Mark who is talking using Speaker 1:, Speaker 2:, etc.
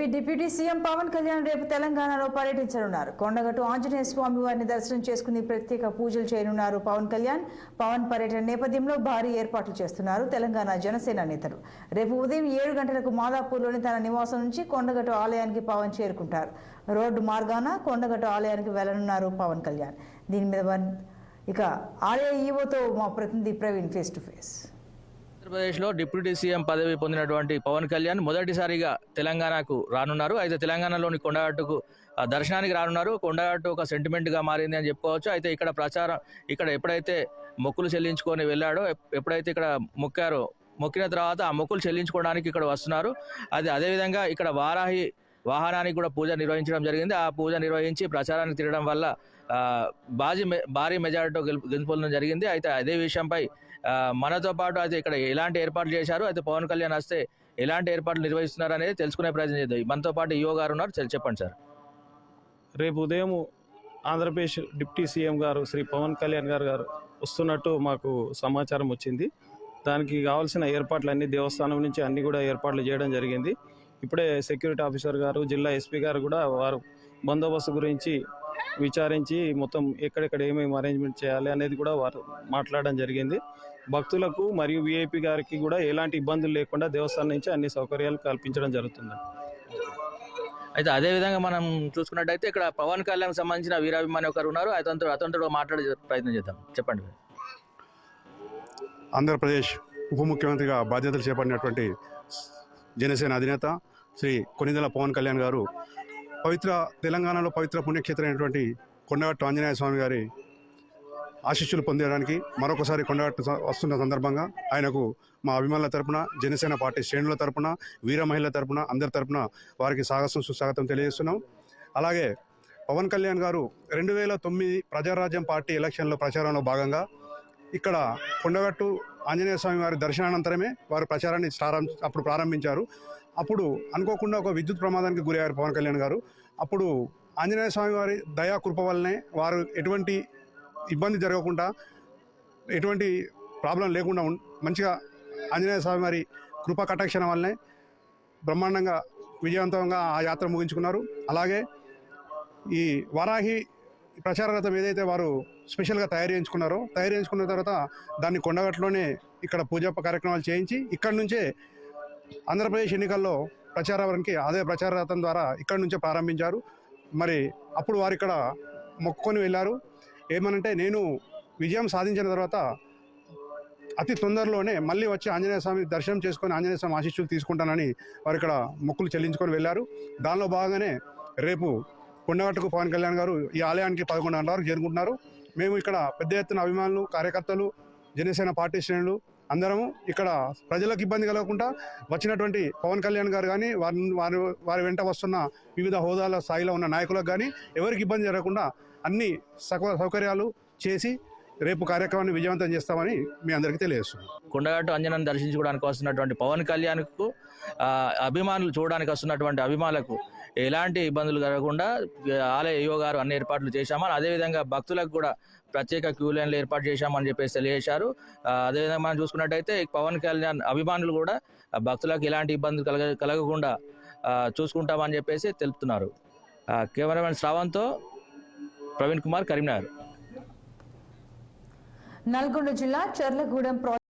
Speaker 1: AP deputy CM Pawan Kalyan రేపు తెలంగాణలో పర్యటించనున్నారు. కొండగట్టు ఆంజనేయ స్వామి వారిని దర్శనం చేసుకుని ప్రత్యేక పూజలు చేయనున్నారు పవన్ కళ్యాణ్. పవన్ పర్యటన నేపథ్యంలో భారీ ఏర్పాట్లు చేస్తున్నారు తెలంగాణ జనసేన నేతలు. రేపు ఉదయం 7 గంటలకు మాదాపూర్లోని తన నివాసం నుంచి కొండగట్టు ఆలయానికి పవన్ చేరుకుంటారు. రోడ్డు మార్గాన కొండగట్టు ఆలయానికి వెళ్లనున్నారు పవన్ కళ్యాణ్. దీని మీద ఇక ఆలయ ఈవోతో మా ప్రతినిధి ప్రవీణ్ ఫేస్ టు ఫేస్.
Speaker 2: ఆంధ్రప్రదేశ్లో డిప్యూటీ సీఎం పదవి పొందినటువంటి పవన్ కళ్యాణ్ మొదటిసారిగా తెలంగాణకు రానున్నారు. అయితే తెలంగాణలోని కొండగట్టుకు దర్శనానికి రానున్నారు. కొండగట్టు ఒక సెంటిమెంట్గా మారింది అని చెప్పుకోవచ్చు. అయితే ఇక్కడ ప్రచారం ఇక్కడ ఎప్పుడైతే మొక్కులు చెల్లించుకొని వెళ్ళాడో, ఎప్పుడైతే ఇక్కడ మొక్కిన తర్వాత ఆ మొక్కులు చెల్లించుకోవడానికి ఇక్కడ వస్తున్నారు. అదేవిధంగా ఇక్కడ వారాహి వాహనానికి కూడా పూజ నిర్వహించడం జరిగింది. ఆ పూజ నిర్వహించి ప్రచారానికి తిరగడం వల్ల భారీ మెజారిటీతో గెలుపొందడం జరిగింది. అయితే అదే విషయంపై మనతో పాటు అయితే ఇక్కడ ఎలాంటి ఏర్పాట్లు చేశారు, అయితే పవన్ కళ్యాణ్ వస్తే ఎలాంటి ఏర్పాట్లు నిర్వహిస్తున్నారు అనేది తెలుసుకునే ప్రయత్నం చేద్దాం. మనతో పాటు ఈఓ గారు ఉన్నారు, చెప్పండి సార్.
Speaker 3: రేపు ఉదయం ఆంధ్రప్రదేశ్ డిప్యూటీ సీఎం గారు శ్రీ పవన్ కళ్యాణ్ గారు వస్తున్నట్టు మాకు సమాచారం వచ్చింది. దానికి కావాల్సిన ఏర్పాట్లన్నీ దేవస్థానం నుంచి అన్ని కూడా ఏర్పాట్లు చేయడం జరిగింది. ఇప్పుడే సెక్యూరిటీ ఆఫీసర్ గారు, జిల్లా ఎస్పీ గారు కూడా వారు బందోబస్తు గురించి విచారించి మొత్తం ఎక్కడెక్కడ ఏమేమి అరేంజ్మెంట్ చేయాలి అనేది కూడా వారు మాట్లాడడం జరిగింది. భక్తులకు మరియు విఐపి గారికి కూడా ఎలాంటి ఇబ్బందులు లేకుండా దేవస్థానం నుంచి అన్ని సౌకర్యాలు కల్పించడం జరుగుతుంది.
Speaker 2: అయితే అదేవిధంగా మనం చూసుకున్నట్టయితే ఇక్కడ పవన్ కళ్యాణ్ సంబంధించిన వీరాభిమాని ఒకరు ఉన్నారు. అతనితో మాట్లాడే ప్రయత్నం చేద్దాం. చెప్పండి.
Speaker 4: ఆంధ్రప్రదేశ్ ఉప ముఖ్యమంత్రిగా బాధ్యతలు చేపట్టినటువంటి జనసేన అధినేత శ్రీ కొనిదెల పవన్ కళ్యాణ్ గారు తెలంగాణలో పవిత్ర పుణ్యక్షేత్రం అయినటువంటి కొండగట్టు ఆంజనేయ స్వామి గారి ఆశీస్సులు పొందడానికి మరొకసారి కొండగట్టు వస్తున్న సందర్భంగా ఆయనకు మా అభిమానుల తరపున, జనసేన పార్టీ శ్రేణుల తరపున, వీర మహిళల తరపున, అందరి తరపున వారికి సుస్వాగతం తెలియజేస్తున్నాం. అలాగే పవన్ కళ్యాణ్ గారు 2009 ప్రజారాజ్యం పార్టీ ఎలక్షన్లో ప్రచారంలో భాగంగా ఇక్కడ కొండగట్టు ఆంజనేయ స్వామి వారి దర్శనానంతరమే వారు ప్రచారాన్ని అప్పుడు ప్రారంభించారు. అప్పుడు అనుకోకుండా ఒక విద్యుత్ ప్రమాదానికి గురయ్యారు పవన్ కళ్యాణ్ గారు. అప్పుడు ఆంజనేయ స్వామి వారి దయా కృప వల్లనే వారు ఎటువంటి ఇబ్బంది జరగకుండా, ఎటువంటి ప్రాబ్లం లేకుండా మంచిగా ఆంజనేయ స్వామి వారి కృపా కటాక్షణ వల్లనే బ్రహ్మాండంగా విజయవంతంగా ఆ యాత్ర ముగించుకున్నారు. అలాగే ఈ వారాహి ప్రచార రథం ఏదైతే వారు స్పెషల్గా తయారు చేయించుకున్న తర్వాత దాన్ని కొండగట్టులోనే ఇక్కడ పూజా కార్యక్రమాలు చేయించి ఇక్కడి నుంచే ఆంధ్రప్రదేశ్ ఎన్నికల్లో ప్రచారానికి అదే ప్రచార రథం ద్వారా ఇక్కడి నుంచే ప్రారంభించారు. మరి అప్పుడు వారు ఇక్కడ మొక్కుకొని వెళ్ళారు. ఏమనంటే, నేను విజయం సాధించిన తర్వాత అతి తొందరలోనే మళ్ళీ వచ్చి ఆంజనేయ స్వామి దర్శనం చేసుకొని ఆంజనేయ స్వామి ఆశీస్సులు తీసుకుంటానని వారు ఇక్కడ మొక్కులు చెల్లించుకొని వెళ్ళారు. దానిలో భాగంగానే రేపు కొండగట్టుకు పవన్ కళ్యాణ్ గారు ఈ ఆలయానికి 11 గంటల వరకు చేరుకుంటున్నారు. మేము ఇక్కడ పెద్ద ఎత్తున అభిమానులు, కార్యకర్తలు, జనసేన పార్టీ శ్రేణులు అందరము ఇక్కడ ప్రజలకు ఇబ్బంది కలగకుండా వచ్చినటువంటి పవన్ కళ్యాణ్ గారు కానీ వారి వెంట వస్తున్న వివిధ హోదాల స్థాయిలో ఉన్న నాయకులకు కానీ ఎవరికి ఇబ్బంది జరగకుండా అన్ని సౌకర్యాలు చేసి రేపు కార్యక్రమాన్ని విజయవంతం చేస్తామని మీ అందరికీ తెలియజేస్తున్నాం.
Speaker 2: కొండగట్టు అంజనాన్ని దర్శించుకోవడానికి వస్తున్నటువంటి పవన్ కళ్యాణ్కు అభిమానులు చూడడానికి వస్తున్నటువంటి అభిమానులకు ఎలాంటి ఇబ్బందులు కలగకుండా ఆలయ ఈవో గారు అన్ని ఏర్పాట్లు చేశామని, అదేవిధంగా భక్తులకు కూడా ప్రత్యేక క్యూ లైన్లు ఏర్పాటు చేశామని చెప్పేసి తెలియజేశారు. అదేవిధంగా మనం చూసుకున్నట్టయితే పవన్ కళ్యాణ్ అభిమానులు కూడా భక్తులకు ఎలాంటి ఇబ్బందులు కలగకుండా చూసుకుంటామని చెప్పేసి తెలుపుతున్నారు. కెమెరామెన్ శ్రావంత్తో ప్రవీణ్ కుమార్, కరీంనగర్.
Speaker 1: నల్గొండ జిల్లా చర్లగూడెం